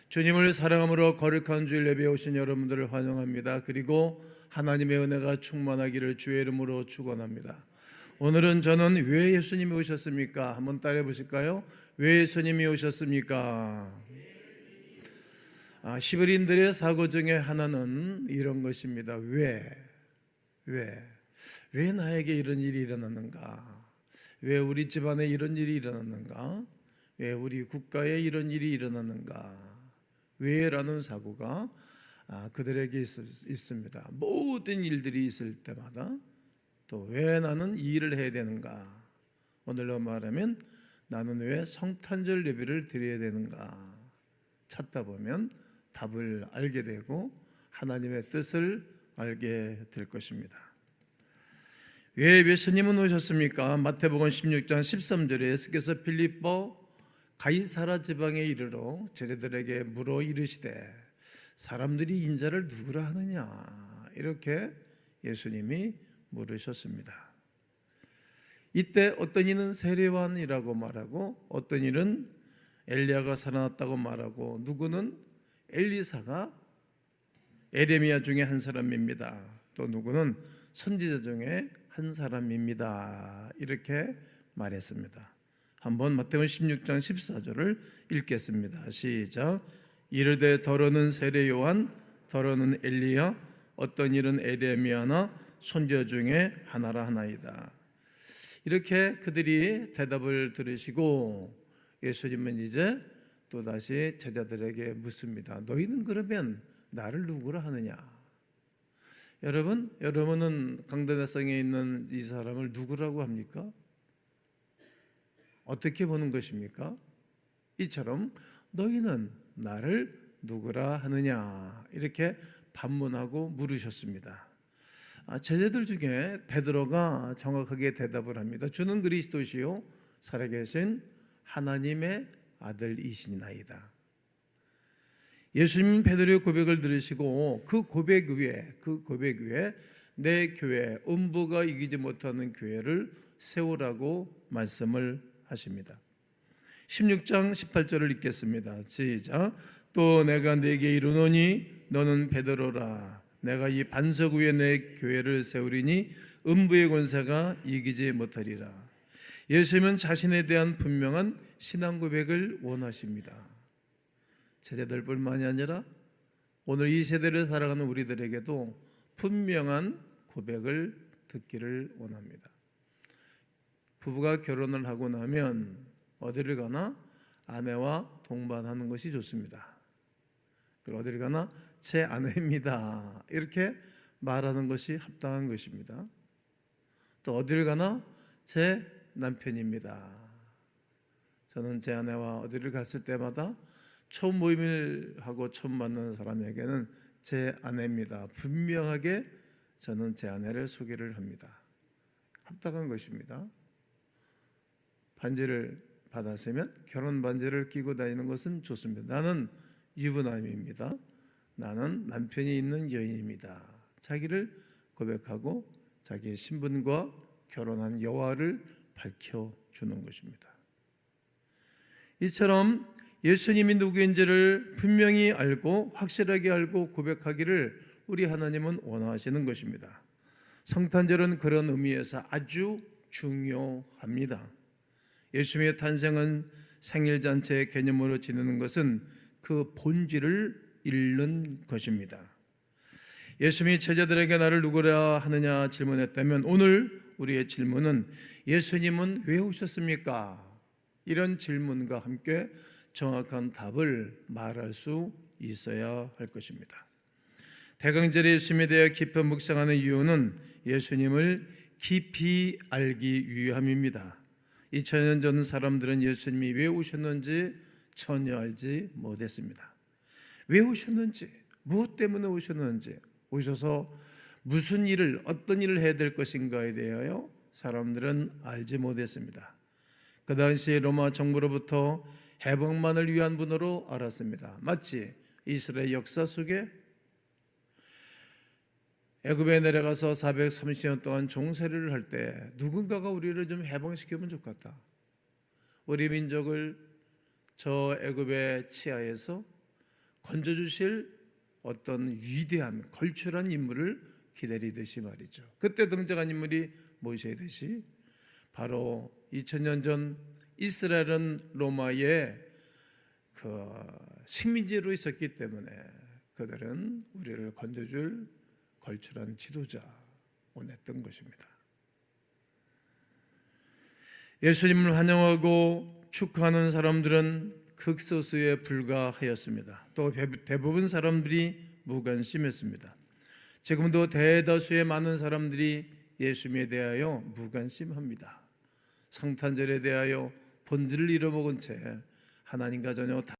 주님을 사랑함으로 거룩한 주일 예배에 오신 여러분들을 환영합니다. 그리고 하나님의 은혜가 충만하기를 주의 이름으로 축원합니다. 오늘은 저는 왜 예수님이 오셨습니까? 한번 따라해 보실까요? 왜 예수님이 오셨습니까? 히브리인들의 사고 중에 하나는 이런 것입니다. 왜 나에게 이런 일이 일어났는가? 왜 우리 집안에 이런 일이 일어났는가? 왜 우리 국가에 이런 일이 일어났는가? 왜라는 사고가 그들에게 있습니다. 모든 일들이 있을 때마다 또 왜 나는 이 일을 해야 되는가? 오늘로 말하면 나는 왜 성탄절 예배를 드려야 되는가? 찾다 보면 답을 알게 되고 하나님의 뜻을 알게 될 것입니다. 왜 예수님은 오셨습니까? 마태복음 16장 13절에 예수께서 빌립보 가이사라 지방에 이르러 제자들에게 물어 이르시되 사람들이 인자를 누구라 하느냐? 이렇게 예수님이 물으셨습니다. 이때 어떤 이는 세례요한이라고 말하고 어떤 이는 엘리야가 살아났다고 말하고 누구는 엘리사가 에레미야 중에 한 사람입니다. 또 누구는 선지자 중에 한 사람입니다. 이렇게 말했습니다. 한번 마태복음 16장 14절을 읽겠습니다. 시작. 이르되 더러는 세례요한 더러는 엘리야 어떤 일은 에레미야나 선지자 중에 하나라 하나이다. 이렇게 그들이 대답을 들으시고 예수님은 이제 또다시 제자들에게 묻습니다. 너희는 그러면 나를 누구라 하느냐? 여러분은 강대나성에 있는 이 사람을 누구라고 합니까? 어떻게 보는 것입니까? 이처럼 너희는 나를 누구라 하느냐? 이렇게 반문하고 물으셨습니다. 제자들 중에 베드로가 정확하게 대답을 합니다. 주는 그리스도시요 살아계신 하나님의 아들이시나이다. 예수님 베드로의 고백을 들으시고 그 고백 위에 내 교회 음부가 이기지 못하는 교회를 세우라고 말씀을 하십니다. 16장 18절을 읽겠습니다. 시작. 또 내가 네게 이르노니 너는 베드로라. 내가 이 반석 위에 내 교회를 세우리니 음부의 권세가 이기지 못하리라. 예수님은 자신에 대한 분명한 신앙 고백을 원하십니다. 제자들뿐만이 아니라 오늘 이 세대를 살아가는 우리들에게도 분명한 고백을 듣기를 원합니다. 부부가 결혼을 하고 나면 어디를 가나 아내와 동반하는 것이 좋습니다. 그리고 어디를 가나 제 아내입니다. 이렇게 말하는 것이 합당한 것입니다. 또 어디를 가나 제 남편입니다. 저는 제 아내와 어디를 갔을 때마다 처음 모임을 하고 처음 만나는 사람에게는 제 아내입니다. 분명하게 저는 제 아내를 소개를 합니다. 합당한 것입니다. 반지를 받았으면 결혼 반지를 끼고 다니는 것은 좋습니다. 나는 유부남입니다. 나는 남편이 있는 여인입니다. 자기를 고백하고 자기의 신분과 결혼한 여화를 밝혀주는 것입니다. 이처럼 예수님이 누구인지를 분명히 알고 확실하게 알고 고백하기를 우리 하나님은 원하시는 것입니다. 성탄절은 그런 의미에서 아주 중요합니다. 예수님의 탄생은 생일잔치의 개념으로 지내는 것은 그 본질을 잃는 것입니다. 예수님이 제자들에게 나를 누구라 하느냐 질문했다면 오늘 우리의 질문은 예수님은 왜 오셨습니까? 이런 질문과 함께 정확한 답을 말할 수 있어야 할 것입니다. 대강절에 예수님에 대해 깊이 묵상하는 이유는 예수님을 깊이 알기 위함입니다. 2000년 전 사람들은 예수님이 왜 오셨는지 전혀 알지 못했습니다. 왜 오셨는지, 무엇 때문에 오셨는지, 오셔서 무슨 일을, 어떤 일을 해야 될 것인가에 대하여 사람들은 알지 못했습니다. 그 당시 로마 정부로부터 해방만을 위한 분으로 알았습니다. 마치 이스라엘 역사 속에 애굽에 내려가서 430년 동안 종살이를 할 때 누군가가 우리를 좀 해방시키면 좋겠다. 우리 민족을 저 애굽의 치하에서 건져주실 어떤 위대한 걸출한 인물을 기다리듯이 말이죠. 그때 등장한 인물이 모세듯이 바로 2000년 전 이스라엘은 로마의 그 식민지로 있었기 때문에 그들은 우리를 건져줄 걸출한 지도자 원했던 것입니다. 예수님을 환영하고 축하하는 사람들은 극소수에 불과하였습니다. 또 대부분 사람들이 무관심했습니다. 지금도 대다수의 많은 사람들이 예수님에 대하여 무관심합니다. 성탄절에 대하여 본질을 잃어먹은 채 하나님과 전혀